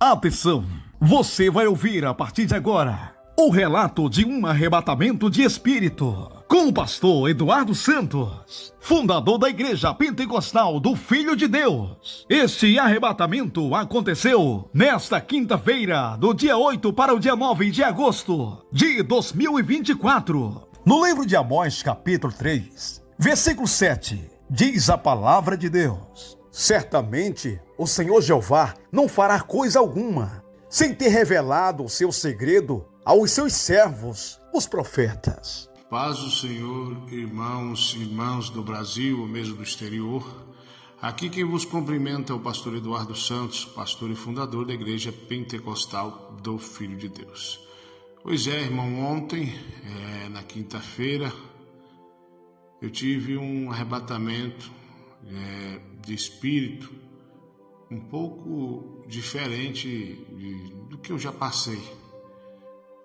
Atenção! Você vai ouvir a partir de agora o relato de um arrebatamento de espírito com o pastor Eduardo Santos, fundador da Igreja Pentecostal do Filho de Deus. Este arrebatamento aconteceu nesta quinta-feira, do dia 8 para o dia 9 de agosto de 2024. No livro de Amós, capítulo 3, versículo 7, diz a palavra de Deus: certamente o Senhor Jeová não fará coisa alguma, sem ter revelado o seu segredo aos seus servos, os profetas. Paz do Senhor, irmãos e irmãs do Brasil ou mesmo do exterior. Aqui quem vos cumprimenta é o pastor Eduardo Santos, pastor e fundador da Igreja Pentecostal do Filho de Deus. Pois é, irmão, ontem, na quinta-feira, eu tive um arrebatamento de espírito um pouco diferente do que eu já passei.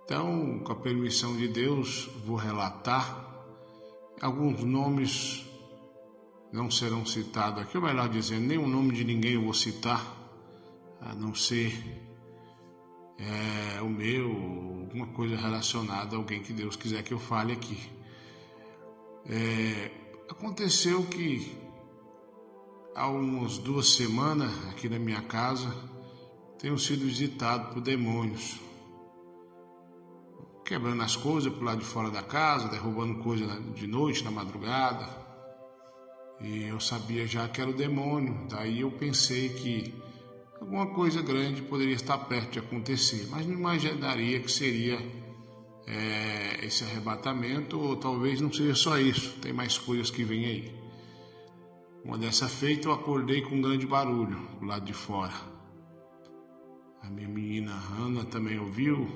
Então, com a permissão de Deus, vou relatar. Alguns nomes não serão citados aqui, ou melhor dizendo, nem o nome de ninguém eu vou citar, a não ser o meu, alguma coisa relacionada a alguém que Deus quiser que eu fale aqui. Aconteceu que há umas 2 semanas, aqui na minha casa, tenho sido visitado por demônios, quebrando as coisas pro lado de fora da casa, derrubando coisas de noite, na madrugada. E eu sabia já que era o demônio. Daí eu pensei que alguma coisa grande poderia estar perto de acontecer, mas não imaginaria que seria esse arrebatamento, ou talvez não seja só isso, tem mais coisas que vêm aí. Uma dessa feita eu acordei com um grande barulho do lado de fora. A minha menina Ana também ouviu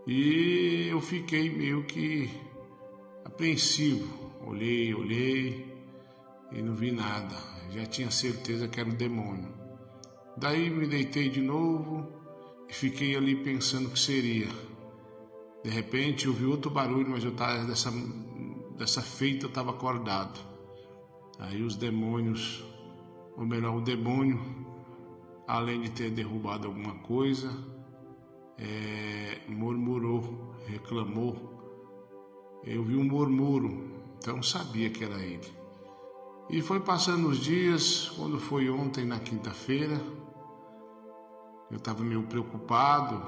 e eu fiquei meio que apreensivo. Olhei e não vi nada. Já tinha certeza que era um demônio. Daí me deitei de novo e fiquei ali pensando o que seria. De repente eu vi outro barulho, mas eu tava dessa feita eu estava acordado. Aí os demônios, ou melhor, o demônio, além de ter derrubado alguma coisa, murmurou, reclamou. Eu vi um murmúrio, então sabia que era ele. E foi passando os dias. Quando foi ontem, na quinta-feira, eu estava meio preocupado.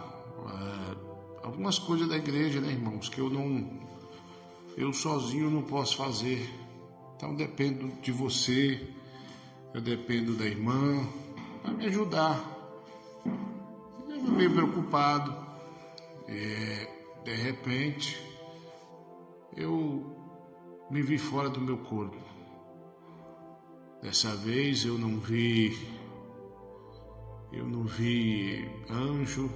Algumas coisas da igreja, né, irmãos, que eu sozinho não posso fazer. Então dependo de você, eu dependo da irmã para me ajudar. Eu fiquei meio preocupado. De repente eu me vi fora do meu corpo. Dessa vez eu não vi anjo.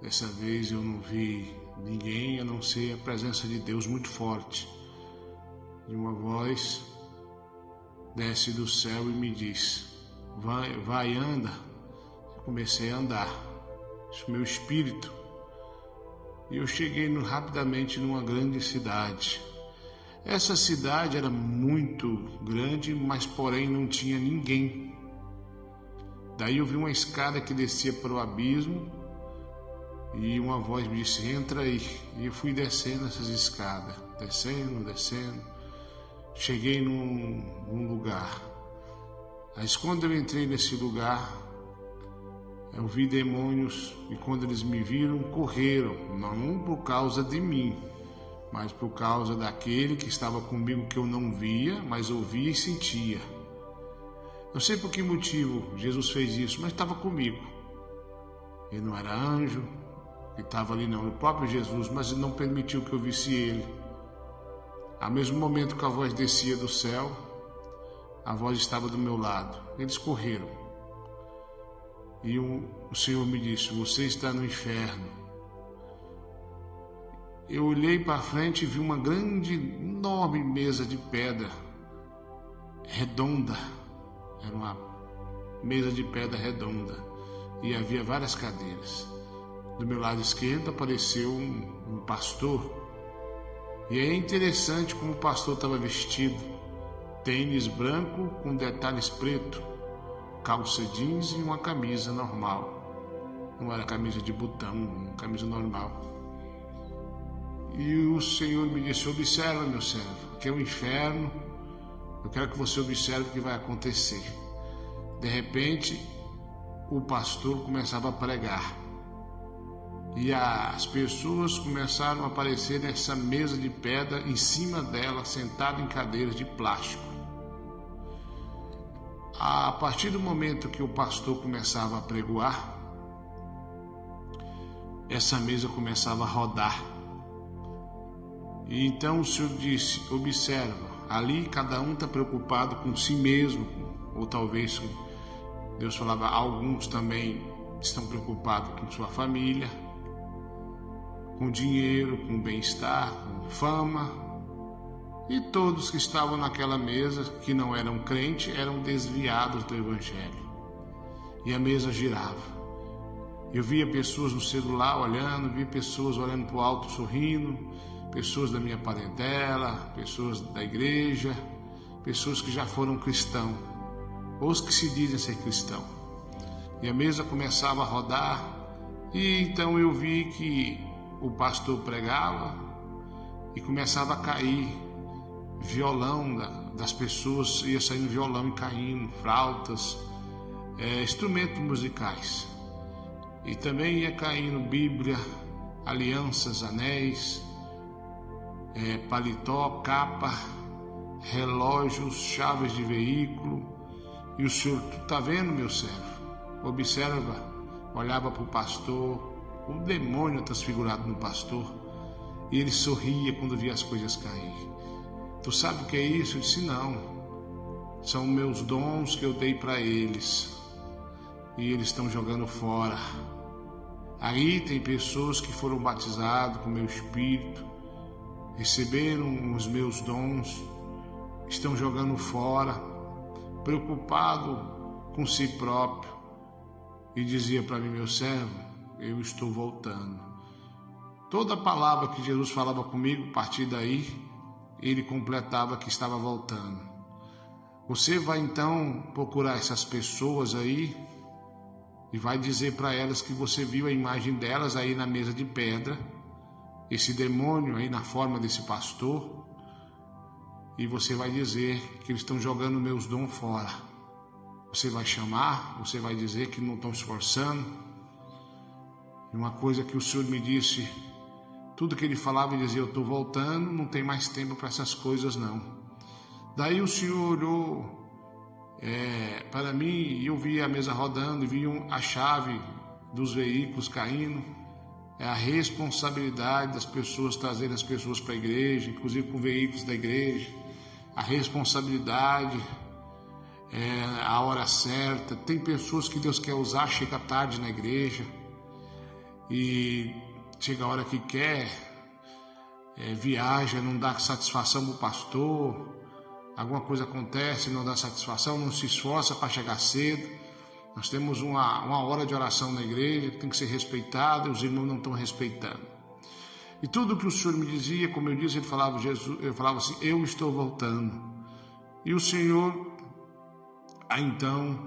Dessa vez eu não vi ninguém a não ser a presença de Deus muito forte. E uma voz desce do céu e me diz: vai, anda. Eu comecei a andar, isso meu espírito. E eu cheguei rapidamente numa grande cidade. Essa cidade era muito grande, mas porém não tinha ninguém. Daí eu vi uma escada que descia para o abismo e uma voz me disse: entra aí. E eu fui descendo essas escadas, descendo. Cheguei num lugar. Mas quando eu entrei nesse lugar, eu vi demônios, e quando eles me viram, correram, não por causa de mim, mas por causa daquele que estava comigo, que eu não via, mas ouvia e sentia. Não sei por que motivo Jesus fez isso, mas estava comigo. Ele não era anjo que estava ali, não, o próprio Jesus, mas ele não permitiu que eu visse ele. Ao mesmo momento que a voz descia do céu, a voz estava do meu lado. Eles correram. E o Senhor me disse: você está no inferno. Eu olhei para frente e vi uma grande, enorme mesa de pedra, redonda. Era uma mesa de pedra redonda. E havia várias cadeiras. Do meu lado esquerdo apareceu um pastor. E é interessante como o pastor estava vestido. Tênis branco com detalhes preto. calça jeans e uma camisa normal. Não era camisa de botão, uma camisa normal. E o Senhor me disse: observa, meu servo, que é o inferno. Eu quero que você observe o que vai acontecer. De repente, o pastor começava a pregar. E as pessoas começaram a aparecer nessa mesa de pedra, em cima dela, sentado em cadeiras de plástico. A partir do momento que o pastor começava a pregoar, essa mesa começava a rodar. E então o Senhor disse: observa, ali cada um está preocupado com si mesmo, ou talvez, Deus falava, alguns também estão preocupados com sua família, com dinheiro, com bem-estar, com fama. E todos que estavam naquela mesa, que não eram crentes, eram desviados do Evangelho. E a mesa girava. Eu via pessoas no celular olhando, via pessoas olhando para o alto sorrindo, pessoas da minha parentela, pessoas da igreja, pessoas que já foram cristãos, ou os que se dizem ser cristãos. E a mesa começava a rodar, e então eu vi que o pastor pregava e começava a cair violão das pessoas, ia saindo violão e caindo, flautas, instrumentos musicais. E também ia caindo Bíblia, alianças, anéis, paletó, capa, relógios, chaves de veículo. E o Senhor: tu está vendo, meu servo? Observa. Olhava para o pastor, o demônio transfigurado no pastor, e ele sorria quando via as coisas cair. Tu sabe o que é isso? Eu disse: não, são meus dons que eu dei para eles, e eles estão jogando fora. Aí tem pessoas que foram batizadas com o meu espírito, receberam os meus dons, estão jogando fora, preocupado com si próprio. E dizia para mim: meu servo, eu estou voltando. Toda palavra que Jesus falava comigo, a partir daí, ele completava que estava voltando. Você vai então procurar essas pessoas aí e vai dizer para elas que você viu a imagem delas aí na mesa de pedra, esse demônio aí na forma desse pastor, e você vai dizer que eles estão jogando meus dons fora. Você vai chamar, você vai dizer que não estão esforçando. E uma coisa que o Senhor me disse, tudo que ele falava, ele dizia: eu estou voltando, não tem mais tempo para essas coisas não. Daí o Senhor olhou para mim, e eu vi a mesa rodando, e vi a chave dos veículos caindo. É a responsabilidade das pessoas trazerem as pessoas para a igreja, inclusive com veículos da igreja. A responsabilidade, a hora certa. Tem pessoas que Deus quer usar, chega tarde na igreja, e chega a hora que quer, viaja, não dá satisfação para o pastor, alguma coisa acontece, não dá satisfação, não se esforça para chegar cedo. Nós temos uma hora de oração na igreja que tem que ser respeitada, e os irmãos não estão respeitando. E tudo que o Senhor me dizia, como eu disse, ele falava, eu falava assim: eu estou voltando. E o Senhor, então,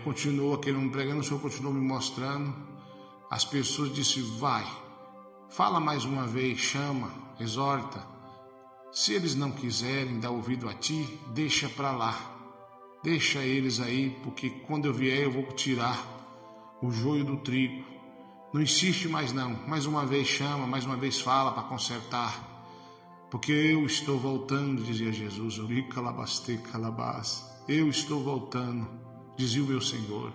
continuou aquele homem pregando, o Senhor continuou me mostrando. As pessoas disseram: vai, fala mais uma vez, chama, exorta. Se eles não quiserem dar ouvido a ti, deixa para lá. Deixa eles aí, porque quando eu vier eu vou tirar o joio do trigo. Não insiste mais não. Mais uma vez chama, mais uma vez fala para consertar. Porque eu estou voltando, dizia Jesus. Eu estou voltando, dizia o meu Senhor.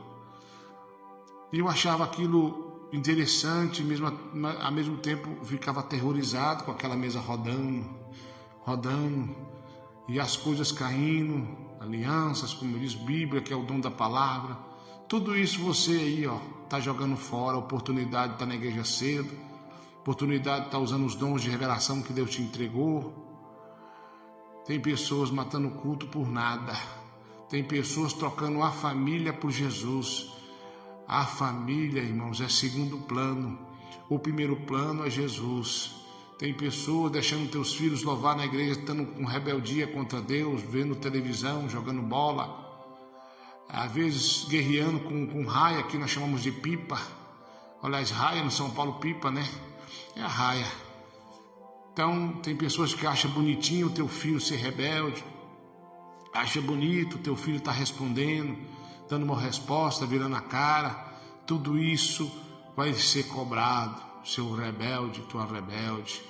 E eu achava aquilo interessante, ao mesmo tempo ficava aterrorizado com aquela mesa rodando, e as coisas caindo, alianças, como diz Bíblia, que é o dom da palavra. Tudo isso você aí, está jogando fora. A oportunidade de estar na igreja cedo, oportunidade de estar usando os dons de revelação que Deus te entregou. Tem pessoas matando o culto por nada. Tem pessoas trocando a família por Jesus. A família, irmãos, é segundo plano. O primeiro plano é Jesus. Tem pessoas deixando teus filhos louvar na igreja, estando com rebeldia contra Deus, vendo televisão, jogando bola. às vezes guerreando com raia, aqui nós chamamos de pipa. Aliás, raia no São Paulo, pipa, né? É a raia. Então, tem pessoas que acham bonitinho o teu filho ser rebelde, acha bonito o teu filho estar respondendo, dando uma resposta, virando a cara. Tudo isso vai ser cobrado, seu rebelde, tua rebelde.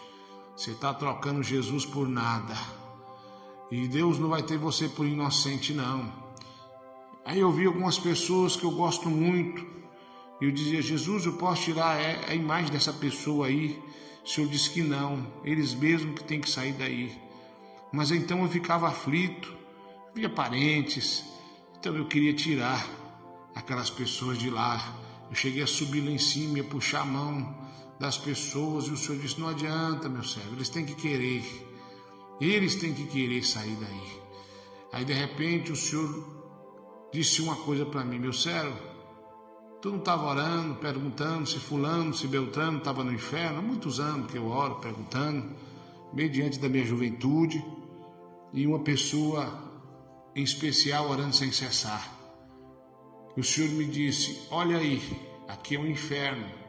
Você está trocando Jesus por nada. E Deus não vai ter você por inocente, não. Aí eu vi algumas pessoas que eu gosto muito. E eu dizia, Jesus, eu posso tirar a imagem dessa pessoa aí? O Senhor disse que não, eles mesmos que têm que sair daí. Mas então eu ficava aflito, via parentes, então eu queria tirar aquelas pessoas de lá. Eu cheguei a subir lá em cima, ia puxar a mão das pessoas, e o Senhor disse, não adianta, meu servo, eles têm que querer sair daí. Aí de repente o Senhor disse uma coisa para mim, meu servo, tu não estava orando, perguntando se fulano, se Beltrano estava no inferno? Há muitos anos que eu oro, perguntando, meio diante da minha juventude, e uma pessoa em especial orando sem cessar. O Senhor me disse, olha aí, aqui é um inferno.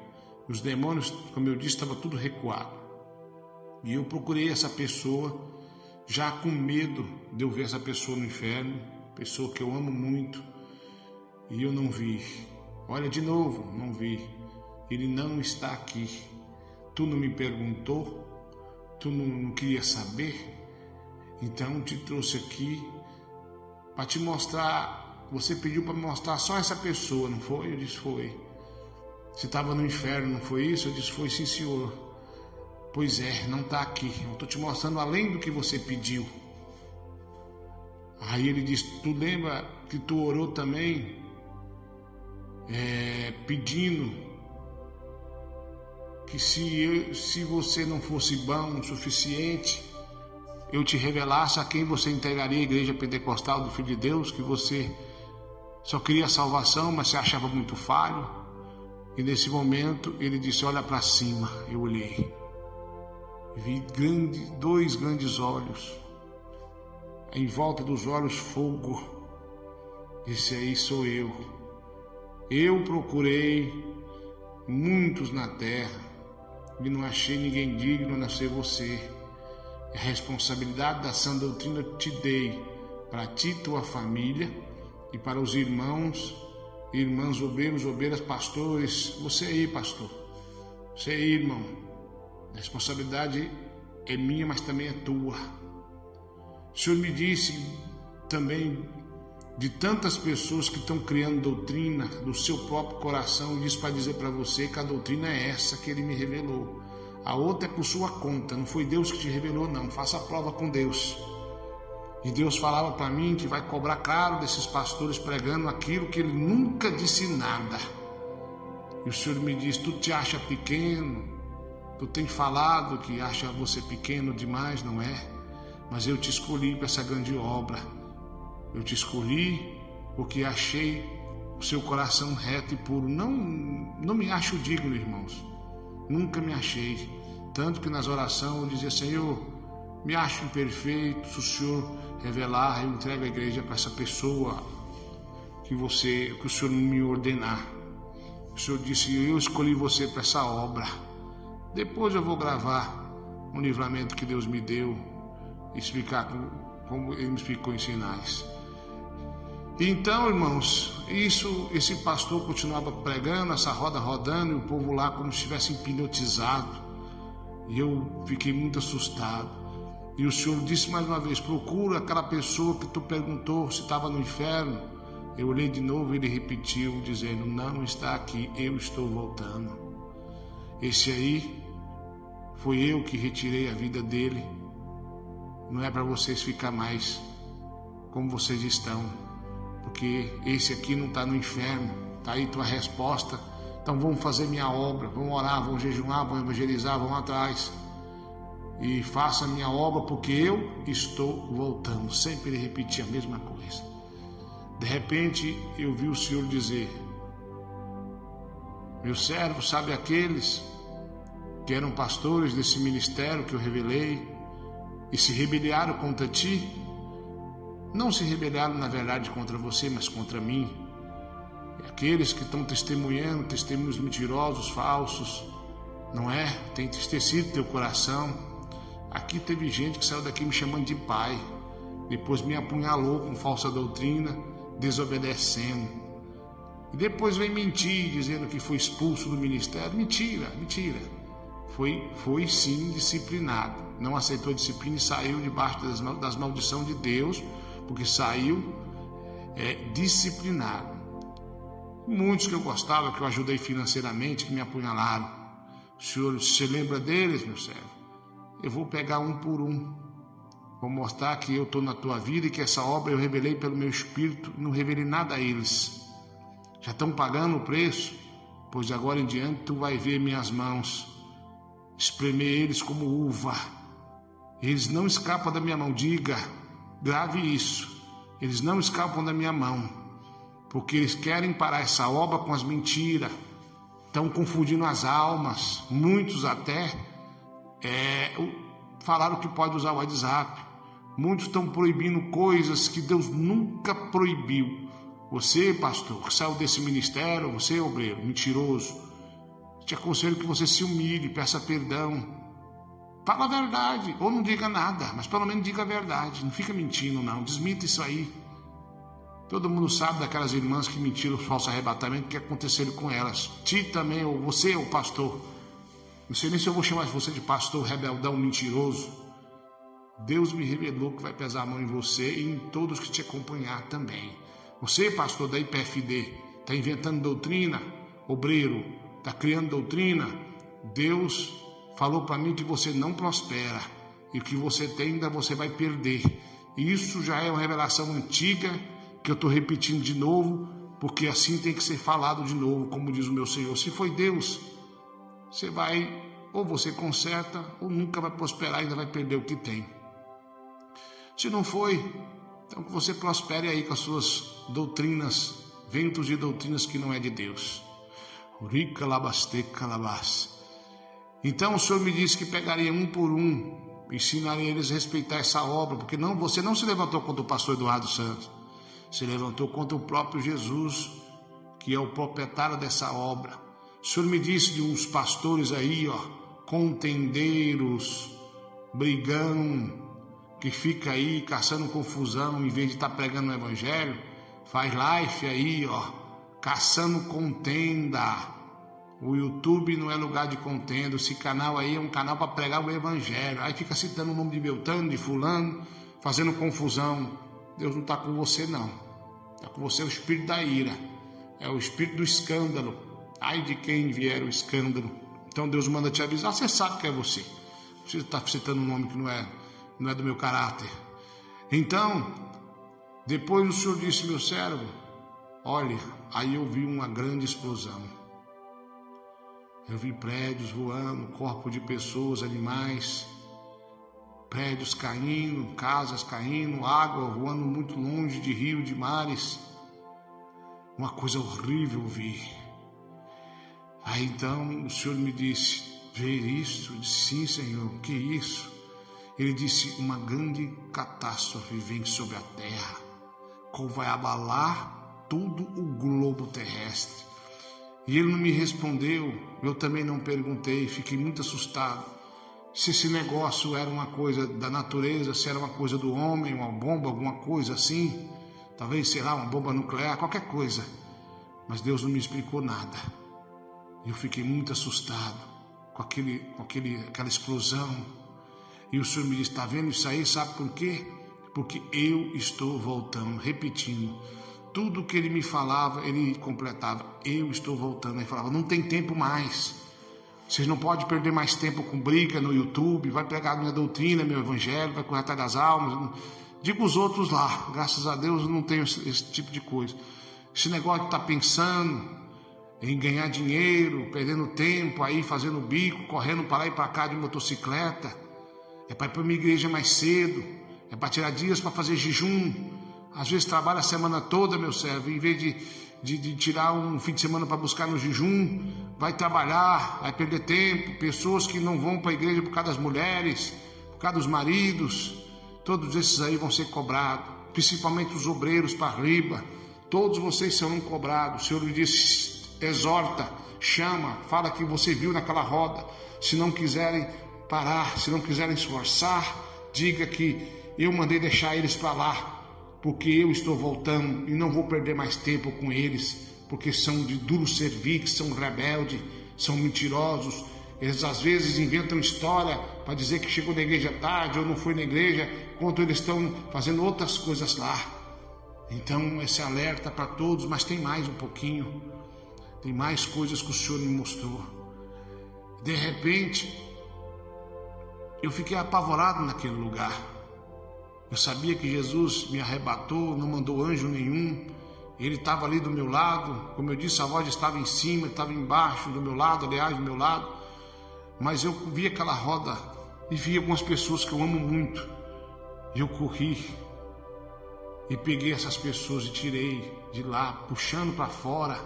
Os demônios, como eu disse, estava tudo recuado. E eu procurei essa pessoa, já com medo de eu ver essa pessoa no inferno, pessoa que eu amo muito, e eu não vi. Olha de novo, não vi. Ele não está aqui. Tu não me perguntou? Tu não queria saber? Então te trouxe aqui para te mostrar. Você pediu para me mostrar só essa pessoa, não foi? Eu disse, foi. Você estava no inferno, não foi isso? Eu disse, foi sim, senhor. Pois é, não está aqui. Eu estou te mostrando além do que você pediu. Aí ele disse, tu lembra que tu orou também? Pedindo que se você não fosse bom o suficiente, eu te revelasse a quem você entregaria a igreja pentecostal do Filho de Deus, que você só queria salvação, mas se achava muito falho. E nesse momento ele disse, olha para cima. Eu olhei, vi dois grandes olhos, em volta dos olhos fogo. Esse aí sou eu. Eu procurei muitos na terra e não achei ninguém digno a não ser você. A responsabilidade da sã doutrina eu te dei para ti, tua família, e para os irmãos, obreiros, obreiras, pastores. Você aí, pastor. Você aí, irmão. A responsabilidade é minha, mas também é tua. O Senhor me disse também de tantas pessoas que estão criando doutrina do seu próprio coração, e disse para dizer para você que a doutrina é essa que Ele me revelou. A outra é por sua conta, não foi Deus que te revelou, não. Faça a prova com Deus. E Deus falava para mim que vai cobrar caro desses pastores pregando aquilo que Ele nunca disse nada. E o Senhor me disse, tu te acha pequeno, tu tem falado que acha você pequeno demais, não é? Mas eu te escolhi para essa grande obra. Eu te escolhi porque achei o seu coração reto e puro. Não me acho digno, irmãos. Nunca me achei. Tanto que nas orações eu dizia, Senhor, me acho imperfeito. Se o Senhor revelar, eu entrego a igreja para essa pessoa que o Senhor me ordenar. O Senhor disse, eu escolhi você para essa obra. Depois eu vou gravar um livramento que Deus me deu e explicar como Ele me explicou em sinais. Então, irmãos, esse pastor continuava pregando, essa roda rodando, e o povo lá como se estivesse hipnotizado. E eu fiquei muito assustado. E o Senhor disse mais uma vez, procura aquela pessoa que tu perguntou se estava no inferno. Eu olhei de novo e ele repetiu, dizendo, não está aqui, eu estou voltando. Esse aí foi eu que retirei a vida dele. Não é para vocês ficar mais como vocês estão. Porque esse aqui não está no inferno. Está aí tua resposta. Então vamos fazer minha obra, vamos orar, vamos jejuar, vamos evangelizar, vamos atrás. E faça a minha obra porque eu estou voltando. Sempre ele repetia a mesma coisa. De repente eu vi o Senhor dizer, meu servo, sabe aqueles que eram pastores desse ministério que eu revelei e se rebelaram contra ti? não se rebelaram na verdade contra você, mas contra mim. E aqueles que estão testemunhando, testemunhos mentirosos, falsos, não é? Tem entristecido teu coração. Aqui teve gente que saiu daqui me chamando de pai, depois me apunhalou com falsa doutrina, desobedecendo. E depois vem mentir, dizendo que foi expulso do ministério. Mentira. Foi sim disciplinado. Não aceitou a disciplina e saiu debaixo das maldições de Deus, porque saiu disciplinado. Muitos que eu gostava, que eu ajudei financeiramente, que me apunhalaram. O senhor se lembra deles, meu servo? Eu vou pegar um por um. Vou mostrar que eu estou na tua vida e que essa obra eu revelei pelo meu espírito e não revelei nada a eles. Já estão pagando o preço? Pois de agora em diante tu vai ver minhas mãos, espremer eles como uva. Eles não escapam da minha mão. Diga, grave isso. Eles não escapam da minha mão, porque eles querem parar essa obra com as mentiras. Estão confundindo as almas. Muitos até falaram que pode usar o WhatsApp. Muitos estão proibindo coisas que Deus nunca proibiu. Você, pastor, que saiu desse ministério, você, obreiro, mentiroso, te aconselho que você se humilhe, peça perdão. Fala a verdade, ou não diga nada, mas pelo menos diga a verdade. Não fica mentindo, não. Desmita isso aí. Todo mundo sabe daquelas irmãs que mentiram o falso arrebatamento, que aconteceram com elas. Ti também, ou você, ou pastor. Não sei nem se eu vou chamar você de pastor rebeldão, mentiroso. Deus me revelou que vai pesar a mão em você e em todos que te acompanhar também. Você, pastor da IPFD, está inventando doutrina, obreiro, está criando doutrina. Deus falou para mim que você não prospera e o que você tem ainda você vai perder. Isso já é uma revelação antiga que eu estou repetindo de novo, porque assim tem que ser falado de novo, como diz o meu Senhor. Se foi Deus, você vai, ou você conserta, ou nunca vai prosperar, ainda vai perder o que tem. Se não foi, então que você prospere aí com as suas doutrinas, ventos de doutrinas que não é de Deus. Então o Senhor me disse que pegaria um por um, ensinaria eles a respeitar essa obra, porque você não se levantou contra o pastor Eduardo Santos, se levantou contra o próprio Jesus, que é o proprietário dessa obra. O Senhor me disse de uns pastores aí, contendeiros, brigão, que fica aí caçando confusão, em vez de estar pregando o evangelho, faz live aí, caçando contenda. O YouTube não é lugar de contenda, esse canal aí é um canal para pregar o evangelho. Aí fica citando o nome de Beltrano, de fulano, fazendo confusão. Deus não está com você, não. Está com você o espírito da ira, é o espírito do escândalo. Ai de quem vier o escândalo. Então Deus manda te avisar, você sabe que é você. Não precisa estar citando um nome que não é do meu caráter. Então, depois o Senhor disse, meu servo, olha, aí eu vi uma grande explosão. Eu vi prédios voando, corpo de pessoas, animais, prédios caindo, casas caindo, água voando muito longe de rio, de mares. Uma coisa horrível eu vi. Aí então o Senhor me disse, ver isso? Eu disse, sim, Senhor, o que é isso? Ele disse, uma grande catástrofe vem sobre a terra, qual vai abalar todo o globo terrestre. E ele não me respondeu, eu também não perguntei, fiquei muito assustado. Se esse negócio era uma coisa da natureza, se era uma coisa do homem, uma bomba, alguma coisa assim, talvez, sei lá, uma bomba nuclear, qualquer coisa. Mas Deus não me explicou nada. Eu fiquei muito assustado com aquela explosão. E o Senhor me disse, está vendo isso aí? Sabe por quê? Porque eu estou voltando, repetindo. Tudo que ele me falava, ele completava. Eu estou voltando. Ele falava, não tem tempo mais. Vocês não podem perder mais tempo com briga no YouTube. Vai pregar minha doutrina, meu evangelho, vai correr atrás das almas. Diga os outros lá. Graças a Deus eu não tenho esse tipo de coisa. Esse negócio de estar pensando em ganhar dinheiro, perdendo tempo aí, fazendo bico, correndo para lá e para cá de motocicleta. É para ir para uma igreja mais cedo. É para tirar dias para fazer jejum. Às vezes trabalha a semana toda, meu servo, em vez de tirar um fim de semana para buscar no jejum, vai trabalhar, vai perder tempo. Pessoas que não vão para a igreja por causa das mulheres, por causa dos maridos, todos esses aí vão ser cobrados. principalmente os obreiros para riba. Todos vocês serão cobrados. O Senhor me disse, exorta, chama, fala que você viu naquela roda. Se não quiserem parar, se não quiserem esforçar, diga que eu mandei deixar eles para lá, porque eu estou voltando e não vou perder mais tempo com eles, porque são de duro serviço, são rebeldes, são mentirosos. Eles às vezes inventam história para dizer que chegou na igreja tarde ou não foi na igreja, enquanto eles estão fazendo outras coisas lá. Então esse alerta para todos, mas tem mais um pouquinho, tem mais coisas que o Senhor me mostrou. De repente, eu fiquei apavorado naquele lugar. Eu sabia que Jesus me arrebatou, não mandou anjo nenhum. Ele estava ali do meu lado, como eu disse, a voz estava em cima, estava embaixo, do meu lado, aliás, do meu lado. Mas eu vi aquela roda e vi algumas pessoas que eu amo muito. Eu corri e peguei essas pessoas e tirei de lá, puxando para fora,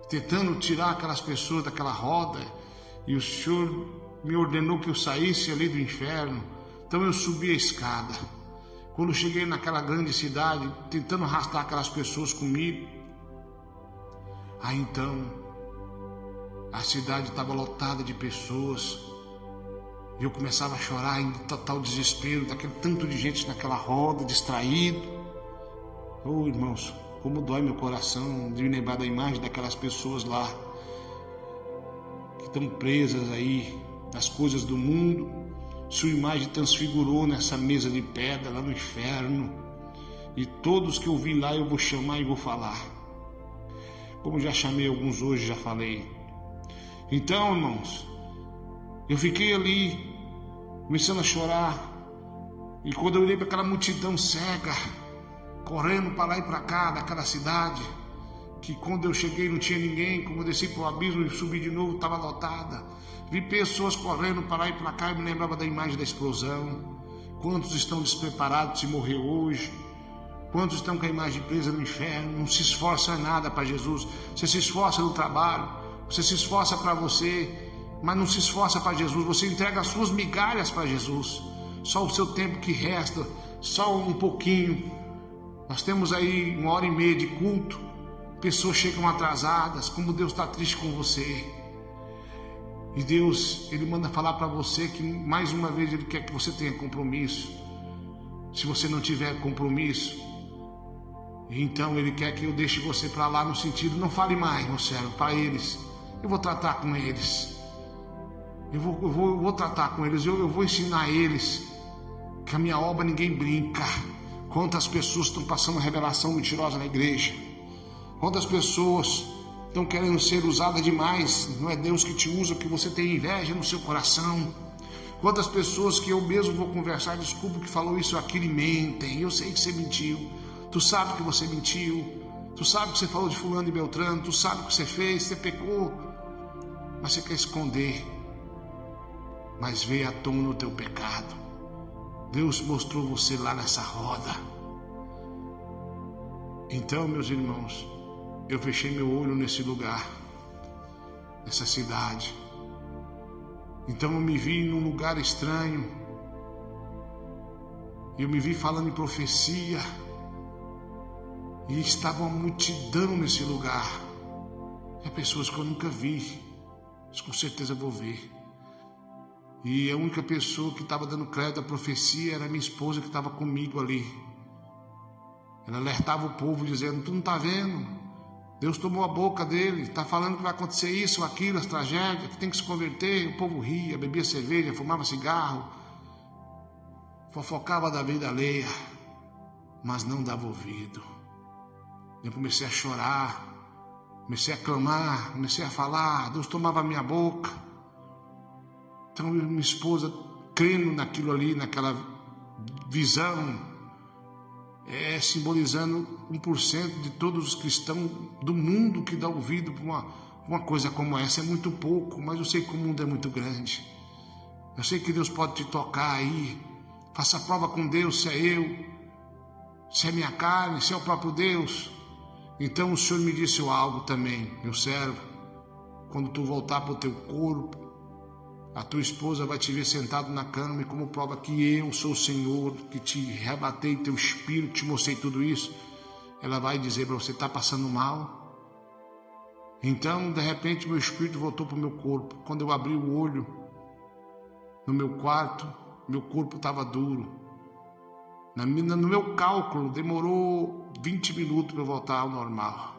tentando tirar aquelas pessoas daquela roda. E o Senhor me ordenou que eu saísse ali do inferno. Então eu subi a escada. Quando eu cheguei naquela grande cidade, tentando arrastar aquelas pessoas comigo, aí então a cidade estava lotada de pessoas. E eu começava a chorar em total desespero, daquele tanto de gente naquela roda, distraído. Oh, irmãos, como dói meu coração de me lembrar da imagem daquelas pessoas lá, que estão presas aí nas coisas do mundo. Sua imagem transfigurou nessa mesa de pedra lá no inferno. E todos que eu vi lá eu vou chamar e vou falar. Como já chamei alguns hoje, já falei. Então, irmãos, eu fiquei ali, começando a chorar. E quando eu olhei para aquela multidão cega, correndo para lá e para cá, daquela cidade, que quando eu cheguei não tinha ninguém, como eu desci para o abismo e subi de novo, estava lotada. Vi pessoas correndo para lá e para cá e me lembrava da imagem da explosão. Quantos estão despreparados se morrer hoje? Quantos estão com a imagem presa no inferno? Não se esforça em nada para Jesus. Você se esforça no trabalho, você se esforça para você, mas não se esforça para Jesus. Você entrega as suas migalhas para Jesus. Só o seu tempo que resta, só um pouquinho. Nós temos aí 1h30 de culto. Pessoas chegam atrasadas. Como Deus está triste com você. E Deus, Ele manda falar para você que mais uma vez Ele quer que você tenha compromisso. Se você não tiver compromisso, então Ele quer que eu deixe você para lá no sentido, não fale mais, meu servo, para eles. Eu vou tratar com eles. Eu vou tratar com eles, eu vou ensinar eles que a minha obra ninguém brinca. Quantas pessoas estão passando revelação mentirosa na igreja? Quantas pessoas estão querendo ser usadas demais? Não é Deus que te usa, que você tem inveja no seu coração. Quantas pessoas que eu mesmo vou conversar, desculpa que falou isso ou aquilo e mentem. Eu sei que você mentiu. Tu sabe que você mentiu. Tu sabe que você falou de fulano e beltrano. Tu sabe o que você fez, você pecou. Mas você quer esconder. Mas veio à tona o teu pecado. Deus mostrou você lá nessa roda. Então, meus irmãos, eu fechei meu olho nesse lugar, nessa cidade. Então eu me vi num lugar estranho. Eu me vi falando em profecia. E estava uma multidão nesse lugar. É pessoas que eu nunca vi, mas com certeza vou ver. E a única pessoa que estava dando crédito à profecia era a minha esposa, que estava comigo ali. Ela alertava o povo dizendo, tu não está vendo? Deus tomou a boca dele, está falando que vai acontecer isso, aquilo, as tragédias, que tem que se converter. O povo ria, bebia cerveja, fumava cigarro, fofocava da vida alheia, mas não dava ouvido. Eu comecei a chorar, comecei a clamar, comecei a falar, Deus tomava a minha boca. Então minha esposa, crendo naquilo ali, naquela visão, simbolizando 1% de todos os cristãos do mundo que dá ouvido para uma coisa como essa. É muito pouco, mas eu sei que o mundo é muito grande. Eu sei que Deus pode te tocar aí. Faça prova com Deus, se é eu, se é minha carne, se é o próprio Deus. Então o Senhor me disse algo também, meu servo. Quando tu voltar para o teu corpo, a tua esposa vai te ver sentado na cama, e como prova que eu sou o Senhor, que te arrebatei teu espírito, te mostrei tudo isso, ela vai dizer para você: está passando mal? Então, de repente, meu espírito voltou para o meu corpo. Quando eu abri o olho no meu quarto, meu corpo estava duro. No meu cálculo, demorou 20 minutos para eu voltar ao normal.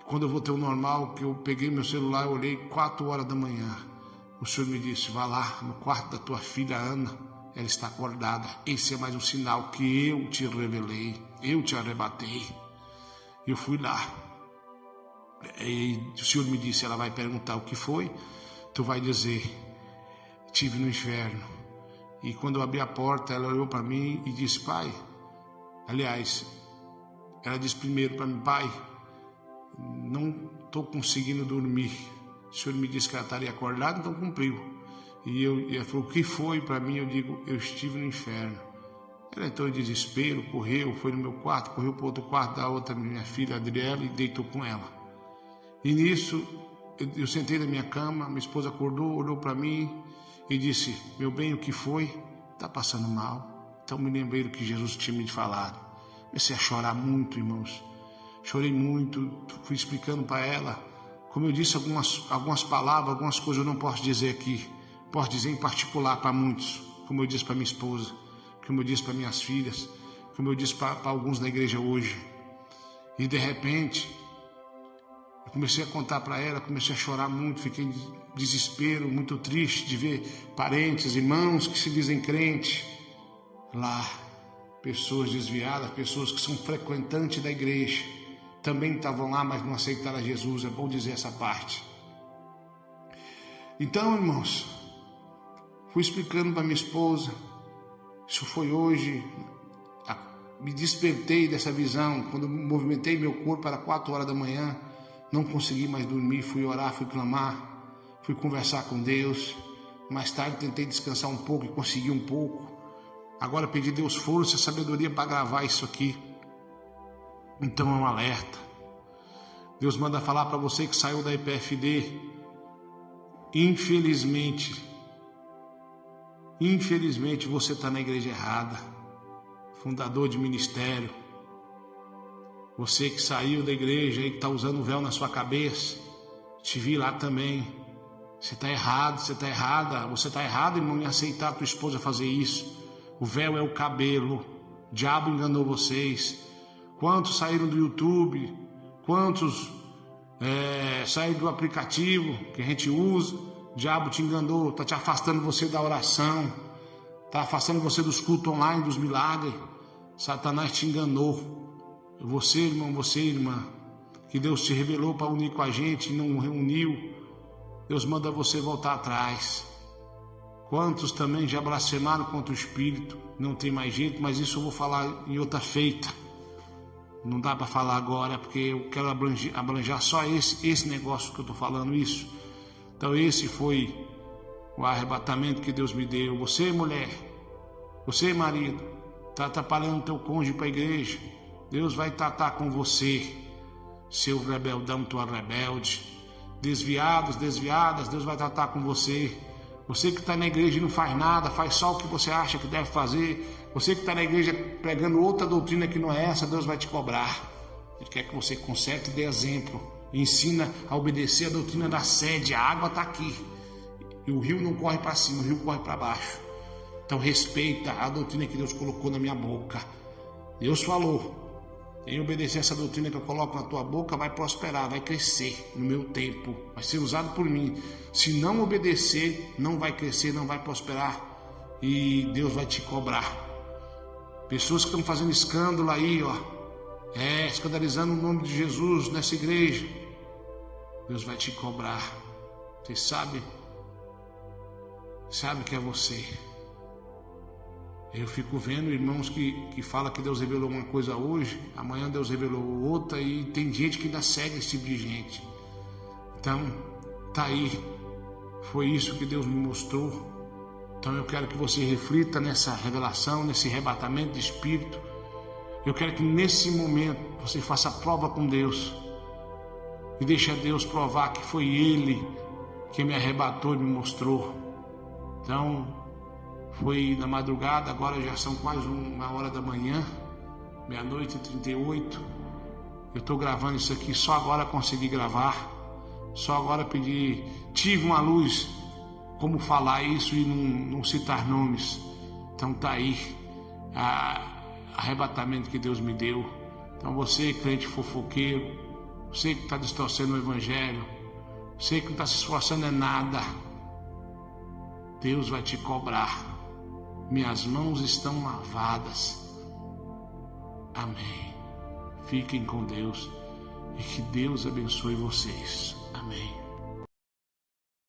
Quando eu voltei ao normal, que eu peguei meu celular, eu olhei 4 horas da manhã. O Senhor me disse: vá lá no quarto da tua filha Ana, ela está acordada. Esse é mais um sinal que eu te revelei, eu te arrebatei. Eu fui lá. E o Senhor me disse: ela vai perguntar o que foi, tu vai dizer: estive no inferno. E quando eu abri a porta, ela olhou para mim e disse: pai, aliás, ela disse primeiro para mim: pai, não estou conseguindo dormir. O Senhor me disse que ela estaria acordada, então cumpriu. E ela falou: o que foi para mim? Eu digo: eu estive no inferno. Ela entrou em desespero, correu, foi no meu quarto, correu para o outro quarto da outra minha filha Adriela e deitou com ela. E nisso, eu sentei na minha cama, minha esposa acordou, olhou para mim e disse: meu bem, o que foi? Está passando mal? Então me lembrei do que Jesus tinha me falado. Comecei a chorar muito, irmãos. Chorei muito, fui explicando para ela. Como eu disse, algumas palavras, algumas coisas eu não posso dizer aqui. Posso dizer em particular para muitos. Como eu disse para minha esposa, como eu disse para minhas filhas, como eu disse para alguns da igreja hoje. E de repente, eu comecei a contar para ela, comecei a chorar muito, fiquei em desespero, muito triste de ver parentes, irmãos que se dizem crentes lá, pessoas desviadas, pessoas que são frequentantes da igreja, também estavam lá, mas não aceitaram a Jesus. É bom dizer essa parte. Então, irmãos, fui explicando para minha esposa. Isso foi hoje. Me despertei dessa visão quando movimentei meu corpo, era 4 horas da manhã. Não consegui mais dormir, fui orar, fui clamar, fui conversar com Deus. Mais tarde tentei descansar um pouco e consegui um pouco. Agora pedi a Deus força e sabedoria para gravar isso aqui. Então é um alerta. Deus manda falar para você que saiu da EPFD. Infelizmente você está na igreja errada. Fundador de ministério. Você que saiu da igreja e está usando o véu na sua cabeça, te vi lá também. Você está errado, você está errada. Você está errado, irmão, em aceitar a tua esposa fazer isso. O véu é o cabelo. O diabo enganou vocês. Quantos saíram do YouTube? Quantos saíram do aplicativo que a gente usa? O diabo te enganou, está te afastando você da oração, está afastando você dos cultos online, dos milagres. Satanás te enganou. Você, irmão, você, irmã, que Deus te revelou para unir com a gente e não reuniu, Deus manda você voltar atrás. Quantos também já blasfemaram contra o Espírito? Não tem mais jeito, mas isso eu vou falar em outra feita. Não dá para falar agora, porque eu quero abranger só esse negócio que eu estou falando isso. Então esse foi o arrebatamento que Deus me deu. Você, mulher, você, marido, está atrapalhando teu cônjuge para a igreja. Deus vai tratar com você, seu rebeldão, tua rebelde. Desviados, desviadas, Deus vai tratar com você. Você que está na igreja e não faz nada, faz só o que você acha que deve fazer. Você que está na igreja pregando outra doutrina que não é essa, Deus vai te cobrar. Ele quer que você conserte e dê exemplo. Ensina a obedecer a doutrina da sede. A água está aqui. E o rio não corre para cima, o rio corre para baixo. Então respeita a doutrina que Deus colocou na minha boca. Deus falou. Em obedecer essa doutrina que eu coloco na tua boca, vai prosperar, vai crescer no meu tempo, vai ser usado por mim. Se não obedecer, não vai crescer, não vai prosperar e Deus vai te cobrar. Pessoas que estão fazendo escândalo aí, escandalizando o nome de Jesus nessa igreja, Deus vai te cobrar. Você sabe que é você. Eu fico vendo irmãos que falam que Deus revelou uma coisa hoje, amanhã Deus revelou outra, e tem gente que ainda segue esse tipo de gente. Então, tá aí. Foi isso que Deus me mostrou. Então eu quero que você reflita nessa revelação, nesse arrebatamento de espírito. Eu quero que nesse momento você faça prova com Deus. E deixe Deus provar que foi Ele quem me arrebatou e me mostrou. Então, foi na madrugada, agora já são quase 1h da manhã, 00:38. Eu estou gravando isso aqui, só agora consegui gravar, só agora tive uma luz, como falar isso e não citar nomes. Então tá aí, arrebatamento que Deus me deu. Então você, crente fofoqueiro, você que está distorcendo o evangelho, você que não está se esforçando em nada, Deus vai te cobrar. Minhas mãos estão lavadas. Amém. Fiquem com Deus e que Deus abençoe vocês. Amém.